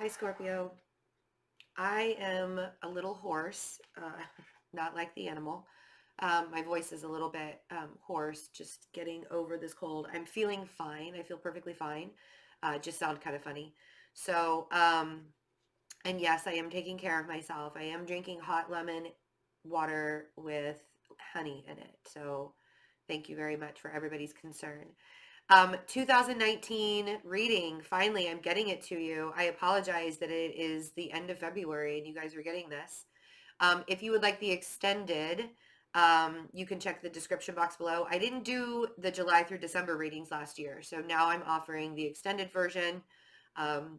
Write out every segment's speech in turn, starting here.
Hi, Scorpio. I am a little hoarse, not like the animal. My voice is a little bit hoarse, just getting over this cold. I'm feeling fine. I feel perfectly fine. Just sound kind of funny. So, and yes, I am taking care of myself. I am drinking hot lemon water with honey in it. So, thank you very much for everybody's concern. 2019 reading. Finally, I'm getting it to you. I apologize that it is the end of February and you guys are getting this. If you would like the extended, you can check the description box below. I didn't do the July through December readings last year, so now I'm offering the extended version.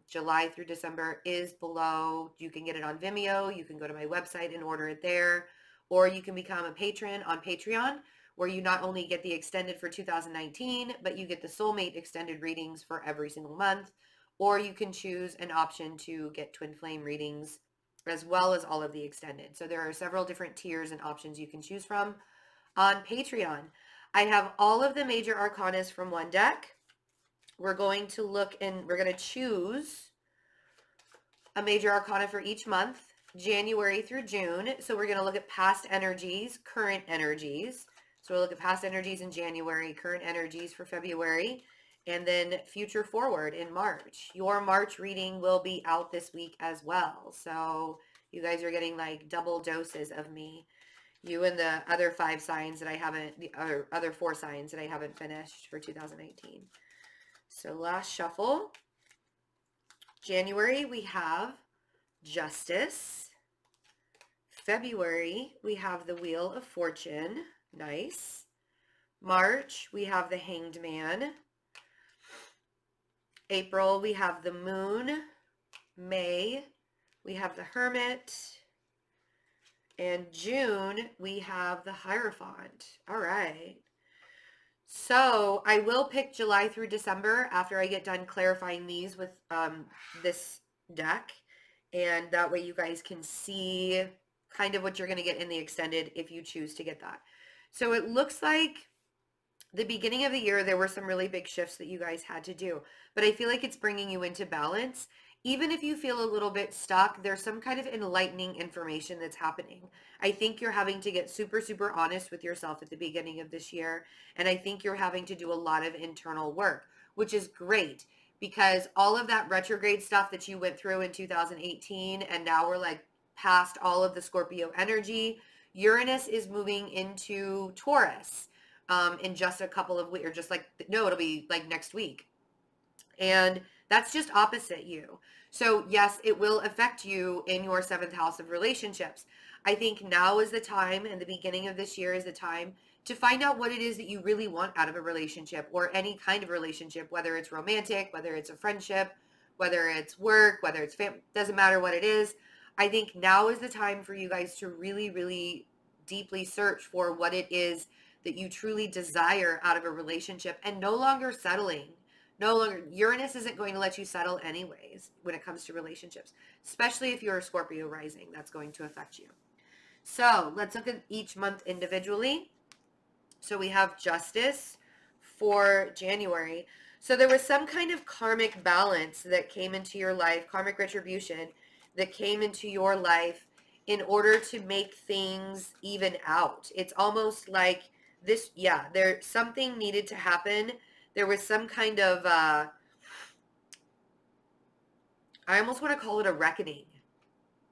July through December is below. You can get it on Vimeo. You can go to my website and order it there, or you can become a patron on Patreon, where you not only get the extended for 2019, but you get the Soulmate extended readings for every single month, or you can choose an option to get twin flame readings as well as all of the extended. So there are several different tiers and options you can choose from on Patreon. I have all of the major arcanas from one deck. We're going to look and we're going to choose a major arcana for each month, January through June. So we're going to look at past energies, current energies. So we'll look at past energies in January, current energies for February, and then future forward in March. Your March reading will be out this week as well. So you guys are getting like double doses of me. You and the other 5 signs that I haven't, the other 4 signs that I haven't finished for 2019. So last shuffle. January, we have Justice. February, we have the Wheel of Fortune. Nice. March, we have the Hanged Man. April, we have the Moon. May, we have the Hermit. And June, we have the Hierophant. All right. So I will pick July through December after I get done clarifying these with this deck. And that way you guys can see kind of what you're going to get in the extended if you choose to get that. So it looks like the beginning of the year, there were some really big shifts that you guys had to do. But I feel like it's bringing you into balance. Even if you feel a little bit stuck, there's some kind of enlightening information that's happening. I think you're having to get super, super honest with yourself at the beginning of this year. And I think you're having to do a lot of internal work, which is great because all of that retrograde stuff that you went through in 2018, and now we're like past all of the Scorpio energy. Uranus is moving into Taurus in just a couple of weeks, or just like, no, it'll be like next week. And that's just opposite you. So yes, it will affect you in your 7th house of relationships. I think now is the time, and the beginning of this year is the time to find out what it is that you really want out of a relationship, or any kind of relationship, whether it's romantic, whether it's a friendship, whether it's work, whether it's family, doesn't matter what it is. I think now is the time for you guys to really, really deeply search for what it is that you truly desire out of a relationship, and no longer settling. No longer, Uranus isn't going to let you settle anyways when it comes to relationships, especially if you're a Scorpio rising. That's going to affect you. So let's look at each month individually. So we have Justice for January. So there was some kind of karmic balance that came into your life, karmic retribution that came into your life in order to make things even out. It's almost like this, yeah, there something needed to happen. There was some kind of, I almost want to call it a reckoning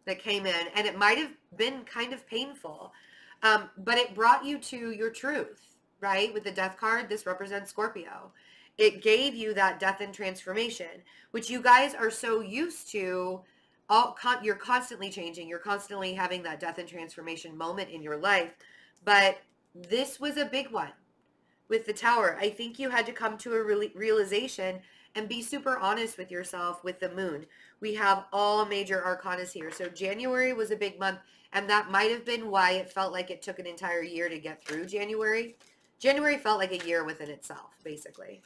that came in, and it might have been kind of painful, but it brought you to your truth, right? With the Death card, this represents Scorpio. It gave you that death and transformation, which you guys are so used to. You're constantly changing. You're constantly having that death and transformation moment in your life, but this was a big one. With the Tower, I think you had to come to a realization and be super honest with yourself with the Moon. We have all major arcanas here. So January was a big month, and that might have been why it felt like it took an entire year to get through January. January felt like a year within itself, basically.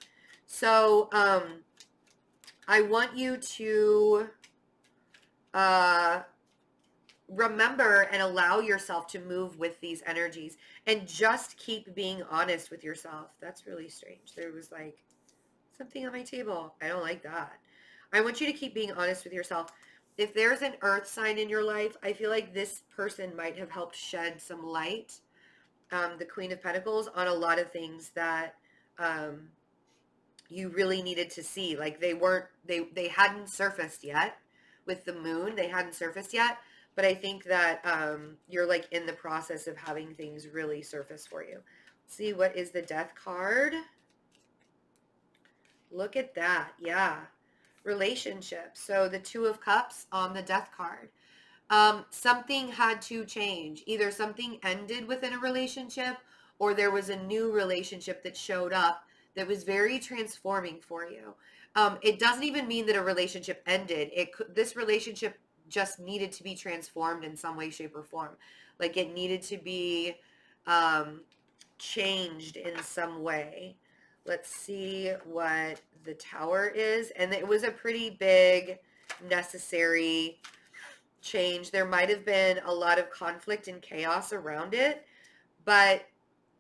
So I want you to remember and allow yourself to move with these energies, and just keep being honest with yourself. That's really strange. There was like something on my table. I don't like that. I want you to keep being honest with yourself. If there's an earth sign in your life, I feel like this person might have helped shed some light, the Queen of Pentacles, on a lot of things that you really needed to see. Like they hadn't surfaced yet with the moon. They hadn't surfaced yet. But I think that you're like in the process of having things really surface for you. Let's see, what is the Death card? Look at that. Yeah. Relationships. So the Two of Cups on the Death card. Something had to change. Either something ended within a relationship, or there was a new relationship that showed up that was very transforming for you. It doesn't even mean that a relationship ended. This relationship just needed to be transformed in some way, shape, or form. Like it needed to be changed in some way. Let's see what the Tower is. And it was a pretty big, necessary change. There might have been a lot of conflict and chaos around it, but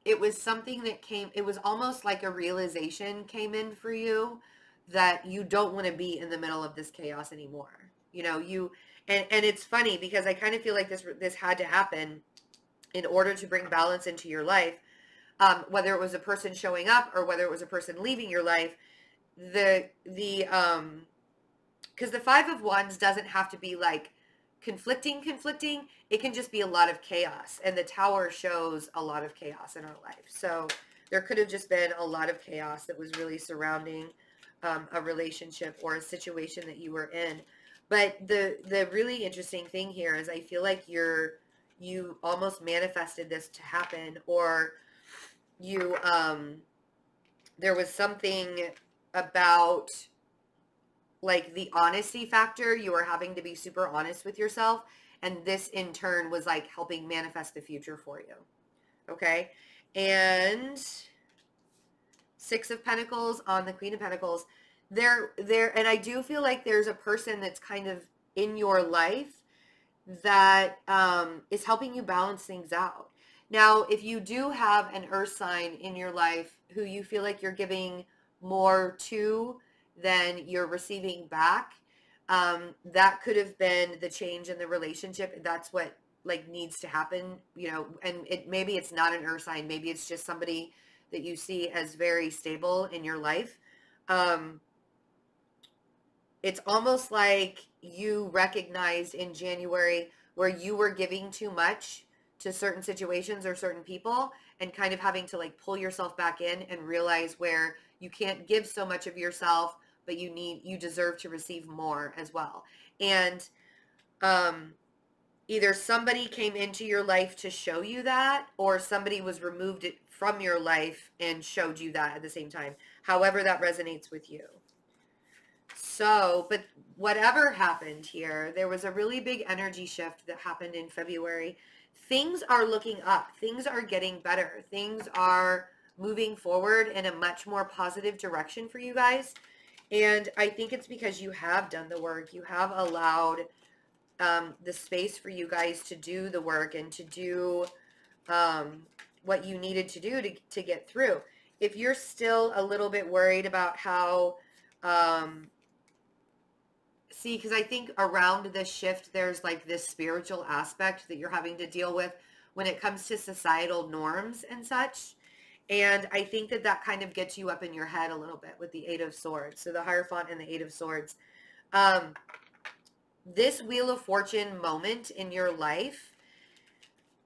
it was something that it was almost like a realization came in for you that you don't want to be in the middle of this chaos anymore. You know, and it's funny because I kind of feel like this had to happen in order to bring balance into your life. Whether it was a person showing up or whether it was a person leaving your life, because the Five of Wands doesn't have to be like conflicting. It can just be a lot of chaos, and the Tower shows a lot of chaos in our life. So there could have just been a lot of chaos that was really surrounding a relationship or a situation that you were in. But the really interesting thing here is I feel like you almost manifested this to happen, or you there was something about like the honesty factor. You were having to be super honest with yourself, and this in turn was like helping manifest the future for you. Okay. And Six of Pentacles on the Queen of Pentacles. And I do feel like there's a person that's kind of in your life that is helping you balance things out. Now, if you do have an earth sign in your life who you feel like you're giving more to than you're receiving back, that could have been the change in the relationship. That's what like needs to happen, you know, and maybe it's not an earth sign. Maybe it's just somebody that you see as very stable in your life. It's almost like you recognized in January where you were giving too much to certain situations or certain people, and kind of having to like pull yourself back in and realize where you can't give so much of yourself, but you deserve to receive more as well. And either somebody came into your life to show you that, or somebody was removed from your life and showed you that at the same time. However that resonates with you. So, but whatever happened here, there was a really big energy shift that happened in February. Things are looking up. Things are getting better. Things are moving forward in a much more positive direction for you guys. And I think it's because you have done the work. You have allowed the space for you guys to do the work and to do what you needed to do to get through. If you're still a little bit worried about how... see, because I think around this shift, there's like this spiritual aspect that you're having to deal with when it comes to societal norms and such. And I think that kind of gets you up in your head a little bit with the Eight of Swords. So the Hierophant and the Eight of Swords. This Wheel of Fortune moment in your life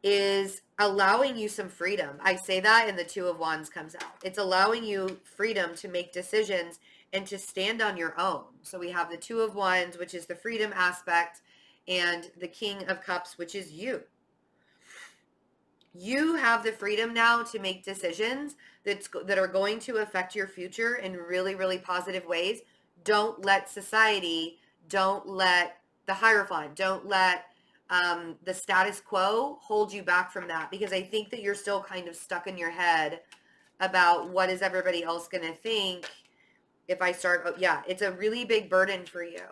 is allowing you some freedom. I say that and the Two of Wands comes out. It's allowing you freedom to make decisions and to stand on your own. So we have the Two of Wands, which is the freedom aspect, and the King of Cups, which is you. You have the freedom now to make decisions that are going to affect your future in really, really positive ways. Don't let society, don't let the Hierophant, don't let the status quo hold you back from that, because I think that you're still kind of stuck in your head about what is everybody else going to think if I start. Oh, yeah, it's a really big burden for you.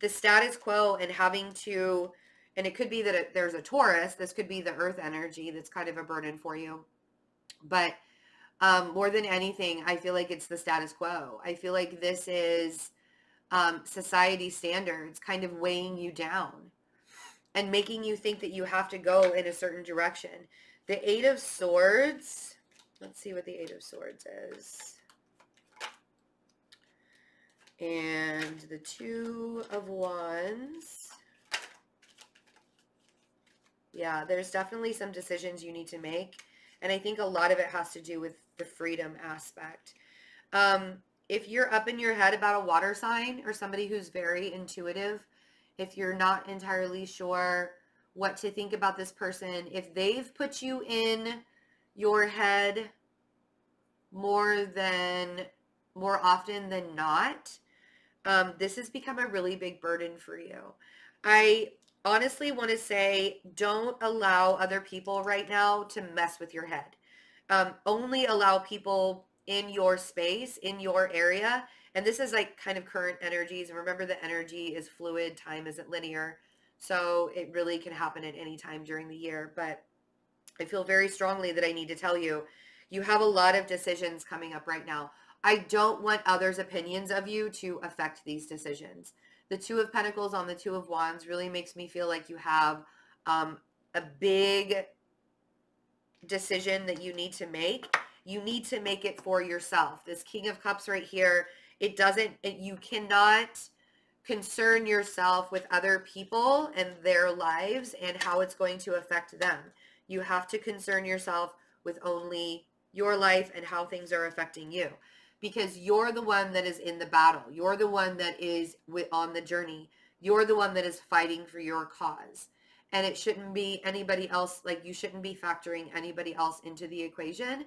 The status quo and having to, and it could be that there's a Taurus, this could be the earth energy that's kind of a burden for you. But more than anything, I feel like it's the status quo. I feel like this is society standards kind of weighing you down and making you think that you have to go in a certain direction. The Eight of Swords, let's see what the Eight of Swords is. And the Two of Wands. Yeah, there's definitely some decisions you need to make. And I think a lot of it has to do with the freedom aspect. If you're up in your head about a water sign or somebody who's very intuitive, if you're not entirely sure what to think about this person, if they've put you in your head more often than not, this has become a really big burden for you. I honestly want to say, don't allow other people right now to mess with your head. Only allow people in your space, in your area. And this is like kind of current energies. And remember, the energy is fluid. Time isn't linear. So it really can happen at any time during the year. But I feel very strongly that I need to tell you, you have a lot of decisions coming up right now. I don't want others' opinions of you to affect these decisions. The Two of Pentacles on the Two of Wands really makes me feel like you have a big decision that you need to make. You need to make it for yourself. This King of Cups right here, you cannot concern yourself with other people and their lives and how it's going to affect them. You have to concern yourself with only your life and how things are affecting you, because you're the one that is in the battle. You're the one that is on the journey. You're the one that is fighting for your cause. And it shouldn't be anybody else. Like, you shouldn't be factoring anybody else into the equation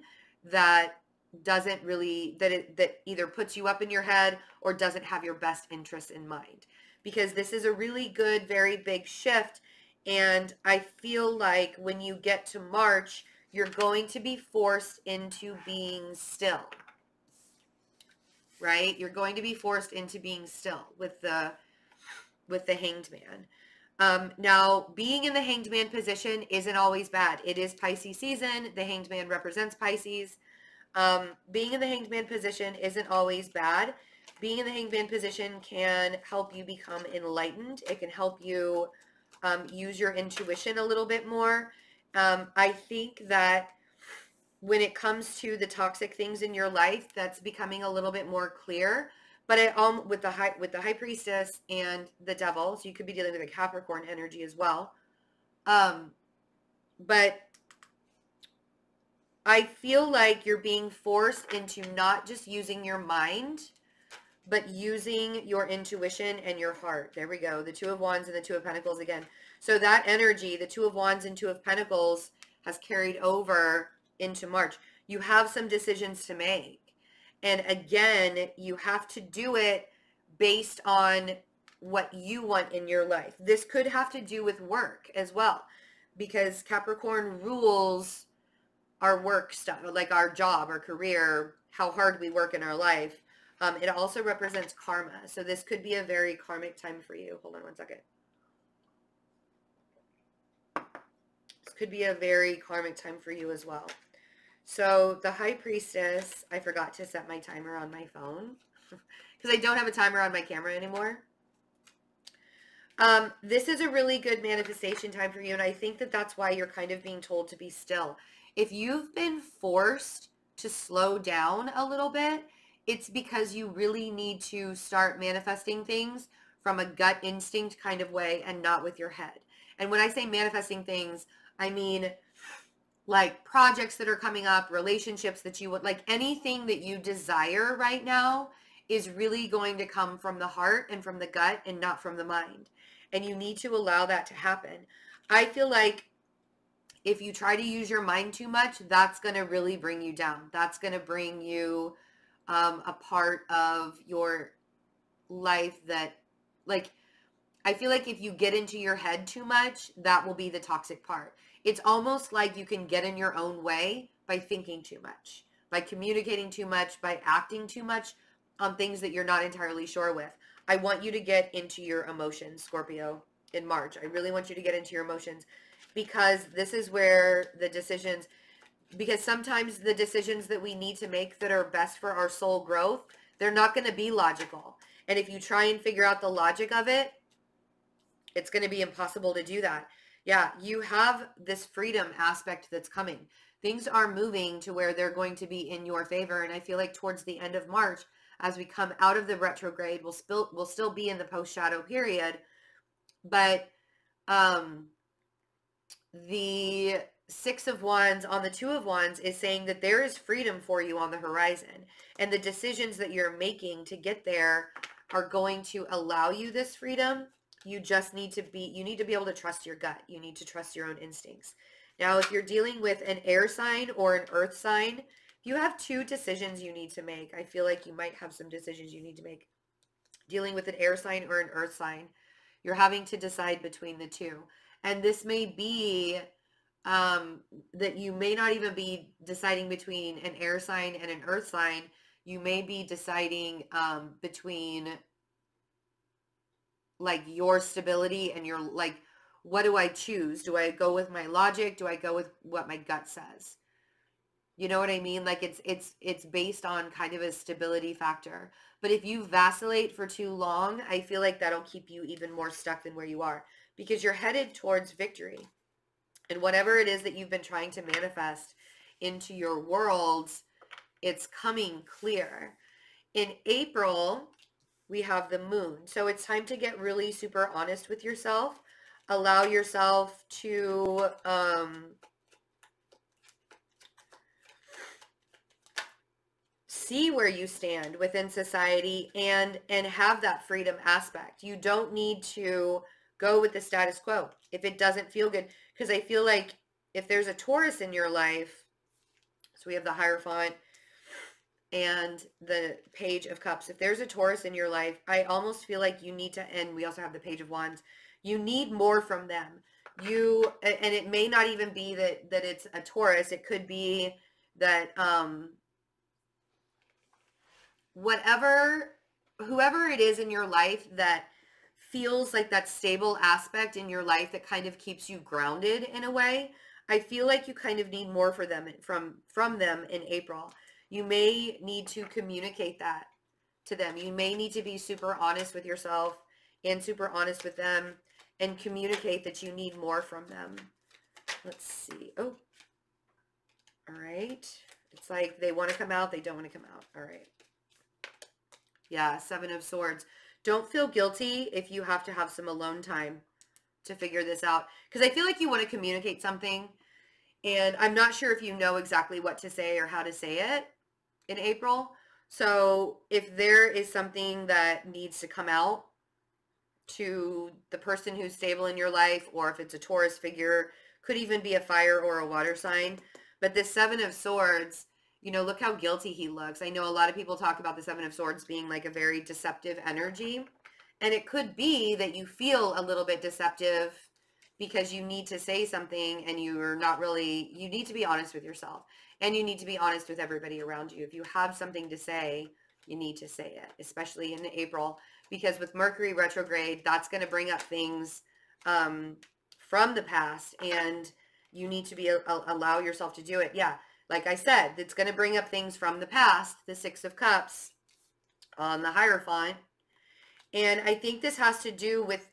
that doesn't really, that either puts you up in your head or doesn't have your best interest in mind. Because this is a really good, very big shift. And I feel like when you get to March, you're going to be forced into being still. Right? You're going to be forced into being still with the Hanged Man. Now, being in the Hanged Man position isn't always bad. It is Pisces season. The Hanged Man represents Pisces. Being in the Hanged Man position isn't always bad. Being in the Hanged Man position can help you become enlightened. It can help you use your intuition a little bit more. I think that when it comes to the toxic things in your life, that's becoming a little bit more clear. But with the High Priestess and the Devil, so you could be dealing with a Capricorn energy as well. But I feel like you're being forced into not just using your mind, but using your intuition and your heart. There we go. The Two of Wands and the Two of Pentacles again. So that energy, the Two of Wands and Two of Pentacles, has carried over into March. You have some decisions to make. And again, you have to do it based on what you want in your life. This could have to do with work as well, because Capricorn rules our work stuff, like our job, our career, how hard we work in our life. It also represents karma. So this could be a very karmic time for you. Hold on one second. This could be a very karmic time for you as well. So the High Priestess, I forgot to set my timer on my phone because I don't have a timer on my camera anymore. This is a really good manifestation time for you, and I think that that's why you're kind of being told to be still. If you've been forced to slow down a little bit, it's because you really need to start manifesting things from a gut instinct kind of way and not with your head. And when I say manifesting things, I mean like projects that are coming up, relationships that you would like, anything that you desire right now is really going to come from the heart and from the gut and not from the mind. And you need to allow that to happen. I feel like if you try to use your mind too much, that's going to really bring you down. That's going to bring you a part of your life that, like, I feel like if you get into your head too much, that will be the toxic part. It's almost like you can get in your own way by thinking too much, by communicating too much, by acting too much on things that you're not entirely sure with. I want you to get into your emotions, Scorpio, in March. I really want you to get into your emotions, because this is where the decisions, because sometimes the decisions that we need to make that are best for our soul growth, they're not going to be logical. And if you try and figure out the logic of it, it's going to be impossible to do that. Yeah, you have this freedom aspect that's coming. Things are moving to where they're going to be in your favor. And I feel like towards the end of March, as we come out of the retrograde, we'll still be in the post-shadow period. But the Six of Wands on the Two of Wands is saying that there is freedom for you on the horizon. And the decisions that you're making to get there are going to allow you this freedom. You just need to be able to trust your gut. You need to trust your own instincts. Now, if you're dealing with an air sign or an earth sign, you have two decisions you need to make. I feel like you might have some decisions you need to make. Dealing with an air sign or an earth sign, you're having to decide between the two. And this may be that you may not even be deciding between an air sign and an earth sign. You may be deciding between like your stability and your, like, what do I choose? Do I go with my logic? Do I go with what my gut says? You know what I mean? Like it's based on kind of a stability factor. But if you vacillate for too long, I feel like that'll keep you even more stuck than where you are, because you're headed towards victory. And whatever it is that you've been trying to manifest into your world, it's coming clear. In April, we have the moon. So it's time to get really super honest with yourself. Allow yourself to see where you stand within society and have that freedom aspect. You don't need to go with the status quo if it doesn't feel good. Because I feel like if there's a Taurus in your life, so we have the Hierophant and the Page of Cups. If there's a Taurus in your life, I almost feel like you need to, and we also have the Page of Wands, you need more from them. And it may not even be that it's a Taurus. It could be that whoever it is in your life that feels like that stable aspect in your life that kind of keeps you grounded in a way, I feel like you kind of need more for them from them in April. You may need to communicate that to them. You may need to be super honest with yourself and super honest with them and communicate that you need more from them. Let's see. Oh, all right. It's like they want to come out, they don't want to come out. All right. Yeah, Seven of Swords. Don't feel guilty if you have to have some alone time to figure this out. Because I feel like you want to communicate something, and I'm not sure if you know exactly what to say or how to say it in April. So if there is something that needs to come out to the person who's stable in your life, or if it's a Taurus figure, could even be a fire or a water sign. But this Seven of Swords, you know, look how guilty he looks. I know a lot of people talk about the Seven of Swords being like a very deceptive energy. And it could be that you feel a little bit deceptive because you need to say something and you're not really, you need to be honest with yourself. And you need to be honest with everybody around you. If you have something to say, you need to say it, especially in April. Because with Mercury retrograde, that's going to bring up things from the past. And you need to allow yourself to do it. Yeah. Like I said, it's going to bring up things from the past, the Six of Cups on the Hierophant. And I think this has to do with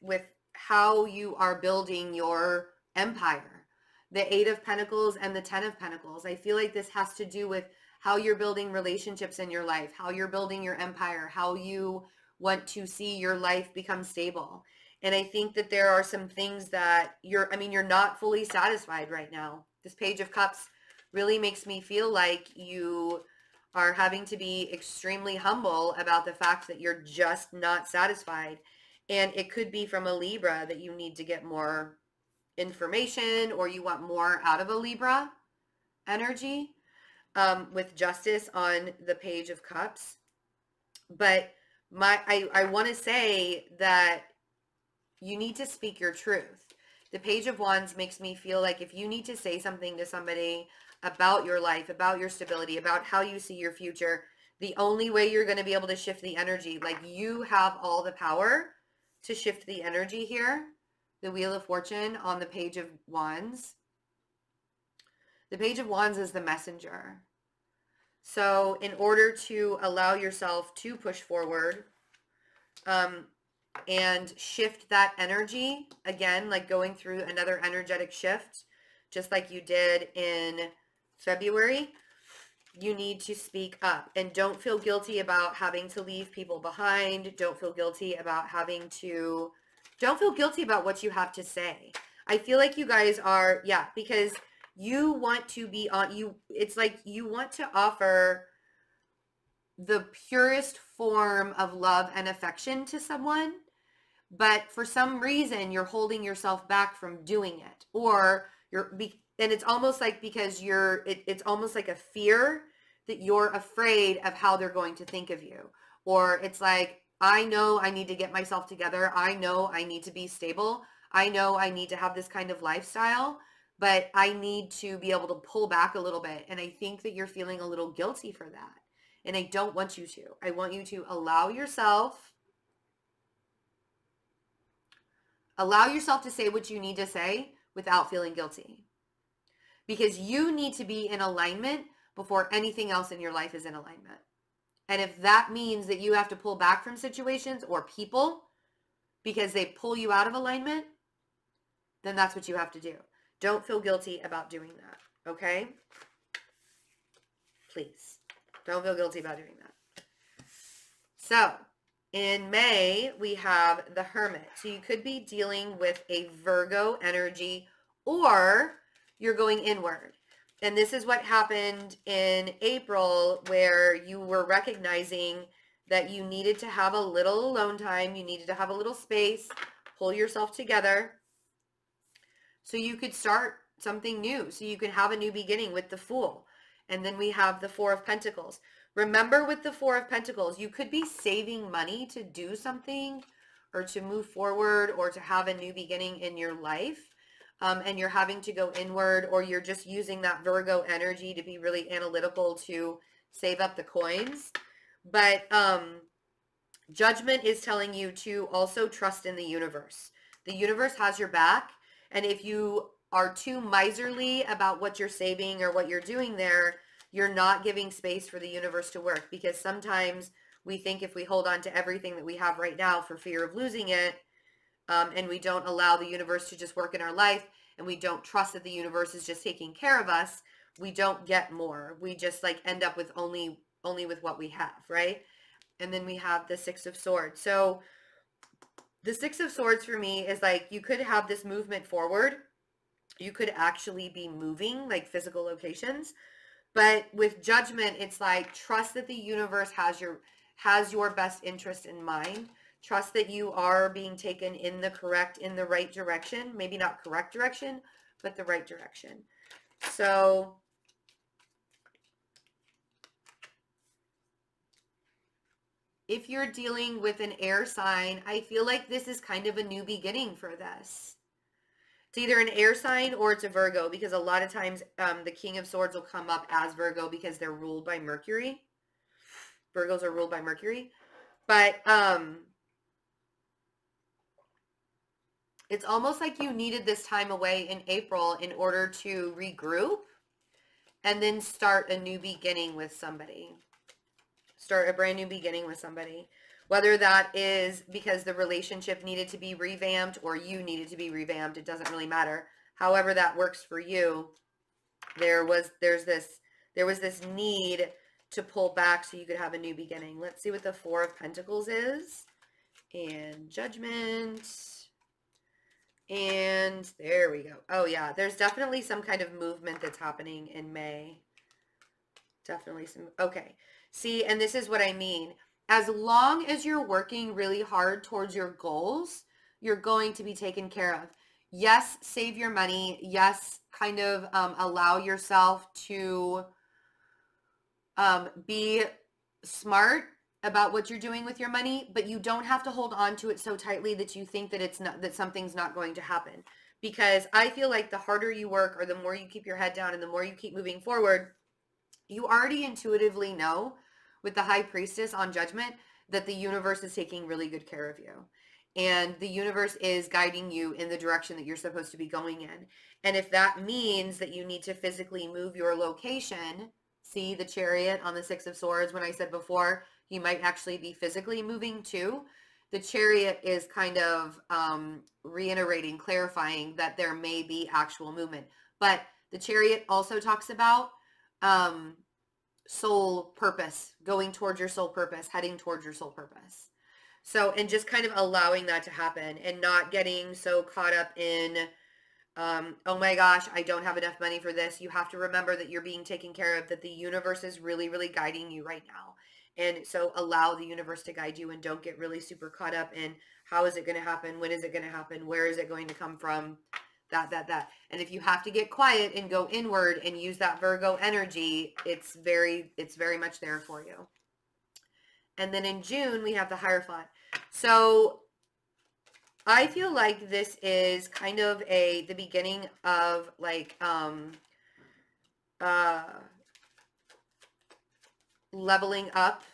how you are building your empire. The Eight of Pentacles and the Ten of Pentacles. I feel like this has to do with how you're building relationships in your life, how you're building your empire, how you want to see your life become stable. And I think that there are some things that you're not fully satisfied right now. This Page of Cups really makes me feel like you are having to be extremely humble about the fact that you're just not satisfied. And it could be from a Libra that you need to get more information, or you want more out of a Libra energy with Justice on the Page of Cups. But I want to say that you need to speak your truth. The Page of Wands makes me feel like if you need to say something to somebody about your life, about your stability, about how you see your future, the only way you're going to be able to shift the energy, like you have all the power to shift the energy here. The Wheel of Fortune on the Page of Wands. The Page of Wands is the messenger. So in order to allow yourself to push forward, and shift that energy again, like going through another energetic shift, just like you did in February. You need to speak up, and don't feel guilty about having to leave people behind. Don't feel guilty about don't feel guilty about what you have to say. I feel like you guys are, yeah, because you want to be on, it's like you want to offer the purest form of love and affection to someone, but for some reason you're holding yourself back from doing it, or and it's almost like because it's almost like a fear that you're afraid of how they're going to think of you. Or it's like, I know I need to get myself together. I know I need to be stable. I know I need to have this kind of lifestyle, but I need to be able to pull back a little bit. And I think that you're feeling a little guilty for that. And I don't want you to. I want you to allow yourself to say what you need to say without feeling guilty. Because you need to be in alignment before anything else in your life is in alignment. And if that means that you have to pull back from situations or people because they pull you out of alignment, then that's what you have to do. Don't feel guilty about doing that, okay? Please, don't feel guilty about doing that. So, in May, we have the Hermit. So you could be dealing with a Virgo energy, or you're going inward. And this is what happened in April, where you were recognizing that you needed to have a little alone time. You needed to have a little space, pull yourself together so you could start something new. So you can have a new beginning with the Fool. And then we have the Four of Pentacles. Remember, with the Four of Pentacles, you could be saving money to do something or to move forward or to have a new beginning in your life. And you're having to go inward, or you're just using that Virgo energy to be really analytical to save up the coins. But Judgment is telling you to also trust in the universe. The universe has your back. And if you are too miserly about what you're saving or what you're doing there, you're not giving space for the universe to work. Because sometimes we think if we hold on to everything that we have right now for fear of losing it, and we don't allow the universe to just work in our life, and we don't trust that the universe is just taking care of us, we don't get more. We just like end up with only with what we have, right? And then we have the Six of Swords. So the Six of Swords for me is like, you could have this movement forward. You could actually be moving, like physical locations. But with Judgment, it's like, trust that the universe has your best interest in mind. Trust that you are being taken in the right direction. Maybe not correct direction, but the right direction. So if you're dealing with an air sign, I feel like this is kind of a new beginning for this. It's either an air sign or it's a Virgo, because a lot of times the King of Swords will come up as Virgo because they're ruled by Mercury. Virgos are ruled by Mercury. But it's almost like you needed this time away in April in order to regroup and then start a new beginning with somebody. Start a brand new beginning with somebody. Whether that is because the relationship needed to be revamped or you needed to be revamped, it doesn't really matter. However that works for you, there was this need to pull back so you could have a new beginning. Let's see what the Four of Pentacles is. And Judgment. And there we go. Oh yeah, there's definitely some kind of movement that's happening in May. Definitely some, okay. See, and this is what I mean. As long as you're working really hard towards your goals, you're going to be taken care of. Yes, save your money. Yes, kind of allow yourself to be smart about what you're doing with your money, but you don't have to hold on to it so tightly that you think that something's not going to happen. Because I feel like the harder you work, or the more you keep your head down and the more you keep moving forward, you already intuitively know with the High Priestess on Judgment that the universe is taking really good care of you. And the universe is guiding you in the direction that you're supposed to be going in. And if that means that you need to physically move your location, see the Chariot on the Six of Swords, when I said before, you might actually be physically moving too. the Chariot is kind of reiterating, clarifying that there may be actual movement. But the Chariot also talks about soul purpose, going towards your soul purpose, heading towards your soul purpose. So, and just kind of allowing that to happen and not getting so caught up in, oh my gosh, I don't have enough money for this. You have to remember that you're being taken care of, that the universe is really, really guiding you right now. And so allow the universe to guide you and don't get really super caught up in how is it going to happen? When is it going to happen? Where is it going to come from? That. And if you have to get quiet and go inward and use that Virgo energy, it's very much there for you. And then in June, we have the Hierophant. So I feel like this is kind of the beginning of like, leveling up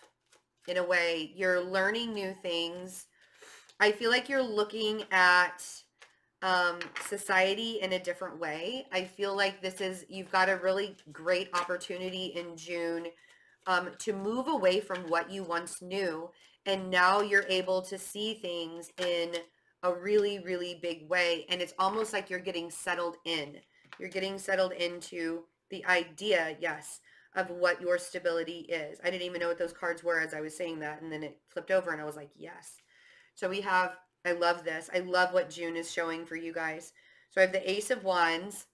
in a way. You're learning new things. I feel like you're looking at society in a different way. I feel like you've got a really great opportunity in June to move away from what you once knew, and now you're able to see things in a really, really big way, and it's almost like you're getting settled in. You're getting settled into the idea, yes, of what your stability is. I didn't even know what those cards were as I was saying that, and then it flipped over and I was like, yes. So we have, I love this. I love what June is showing for you guys. So I have the Ace of Wands,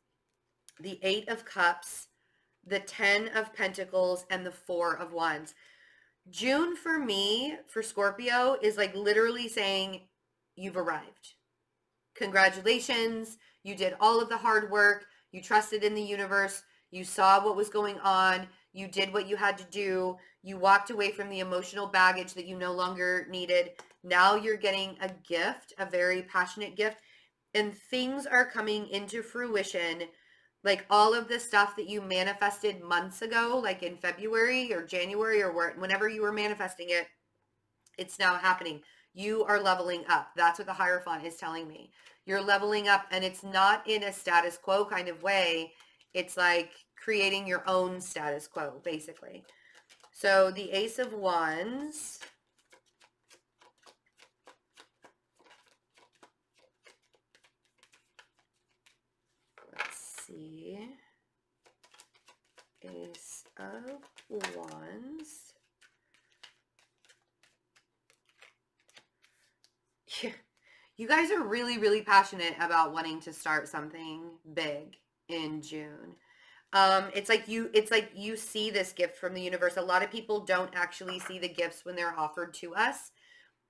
the 8 of Cups, the 10 of Pentacles, and the 4 of Wands. June for me, for Scorpio, is like literally saying you've arrived. Congratulations. You did all of the hard work. You trusted in the universe. You saw what was going on. You did what you had to do. You walked away from the emotional baggage that you no longer needed. Now you're getting a gift, a very passionate gift, and things are coming into fruition. Like all of the stuff that you manifested months ago, like in February or January or whenever you were manifesting it, it's now happening. You are leveling up. That's what the Hierophant is telling me. You're leveling up, and it's not in a status quo kind of way. It's like creating your own status quo, basically. So the Ace of Wands. Let's see. Ace of Wands. Yeah. You guys are really, really passionate about wanting to start something big in June. It's like you see this gift from the universe. A lot of people don't actually see the gifts when they're offered to us,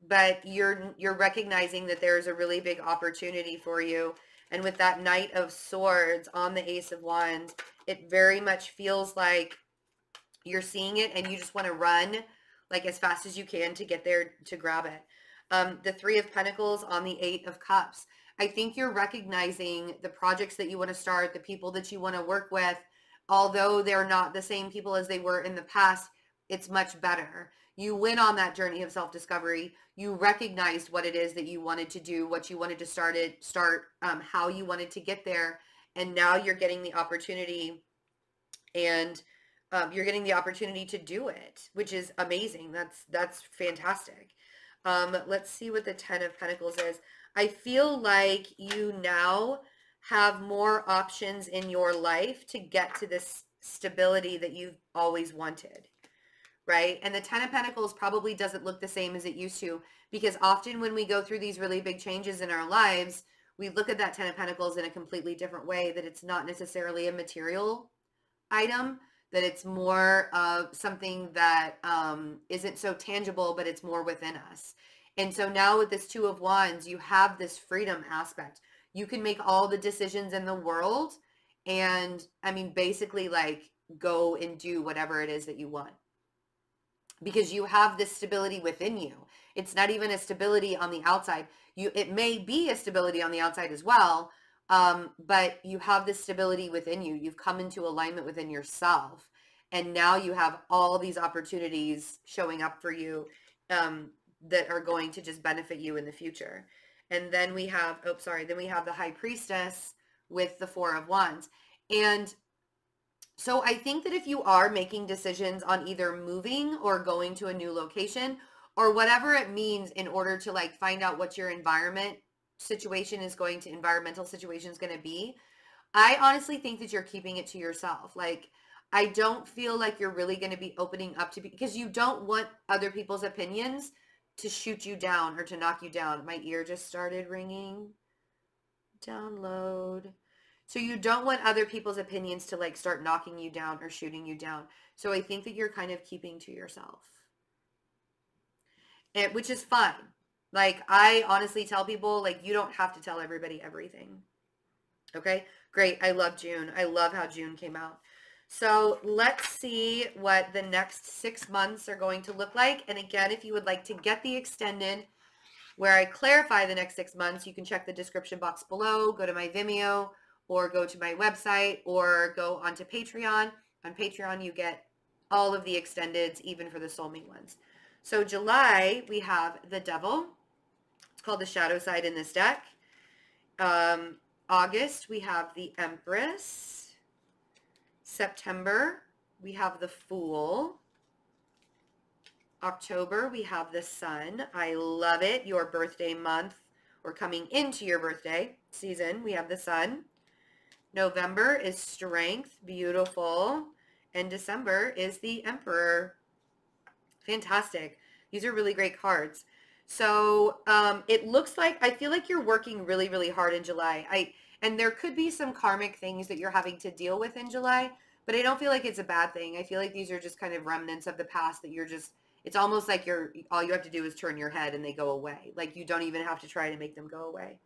but you're recognizing that there's a really big opportunity for you. And with that Knight of Swords on the Ace of Wands, it very much feels like you're seeing it and you just want to run like as fast as you can to get there to grab it. The 3 of Pentacles on the 8 of Cups. I think you're recognizing the projects that you want to start, the people that you want to work with. Although they're not the same people as they were in the past, it's much better. You went on that journey of self-discovery. You recognized what it is that you wanted to do, what you wanted to start, how you wanted to get there. And now you're getting the opportunity, and you're getting the opportunity to do it, which is amazing. That's fantastic. Let's see what the 10 of Pentacles is. I feel like you now have more options in your life to get to this stability that you've always wanted, right? And the 10 of Pentacles probably doesn't look the same as it used to, because often when we go through these really big changes in our lives, we look at that 10 of Pentacles in a completely different way, that it's not necessarily a material item, that it's more of something that isn't so tangible, but it's more within us. And so now with this 2 of Wands, you have this freedom aspect. You can make all the decisions in the world and, I mean, basically like go and do whatever it is that you want, because you have this stability within you. It's not even a stability on the outside. It may be a stability on the outside as well, but you have this stability within you. You've come into alignment within yourself, and now you have all these opportunities showing up for you that are going to just benefit you in the future. And then we have, then we have the High Priestess with the 4 of Wands. And so I think that if you are making decisions on either moving or going to a new location, or whatever it means in order to like find out what your environmental situation is going to be. I honestly think that you're keeping it to yourself. Like, I don't feel like you're really going to be opening up to because you don't want other people's opinions to shoot you down or to knock you down. My ear just started ringing. Download. So you don't want other people's opinions to like start knocking you down or shooting you down. So I think that you're kind of keeping to yourself. Which is fine. Like, I honestly tell people, like, you don't have to tell everybody everything. Okay, great. I love June. I love how June came out. So let's see what the next 6 months are going to look like. And again, if you would like to get the extended where I clarify the next 6 months, you can check the description box below, go to my Vimeo, or go to my website, or go onto Patreon. On Patreon, you get all of the extendeds, even for the soulmate ones. So July, we have the Devil. It's called the shadow side in this deck. August, we have the Empress. September, we have the Fool. October, we have the Sun. I love it. Your birthday month, or coming into your birthday season, we have the Sun. November is Strength. Beautiful. And December is the Emperor. Fantastic. These are really great cards. So it looks like, I feel like you're working really, really hard in July. And there could be some karmic things that you're having to deal with in July, but I don't feel like it's a bad thing. I feel like these are just kind of remnants of the past that you're just, it's almost like all you have to do is turn your head and they go away. Like, you don't even have to try to make them go away.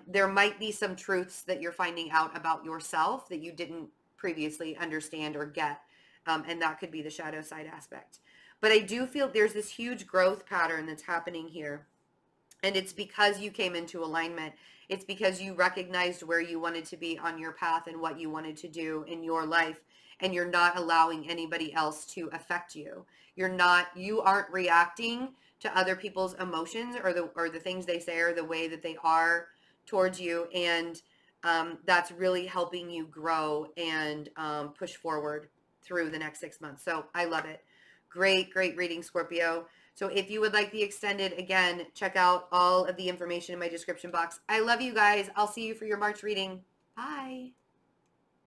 There might be some truths that you're finding out about yourself that you didn't previously understand or get. And that could be the shadow side aspect. But I do feel there's this huge growth pattern that's happening here. And it's because you came into alignment. It's because you recognized where you wanted to be on your path and what you wanted to do in your life. And you're not allowing anybody else to affect you. You aren't reacting to other people's emotions or the things they say or the way that they are towards you. And that's really helping you grow and push forward through the next 6 months. So I love it. Great, great reading, Scorpio. So if you would like the extended, again, check out all of the information in my description box. I love you guys. I'll see you for your March reading. Bye.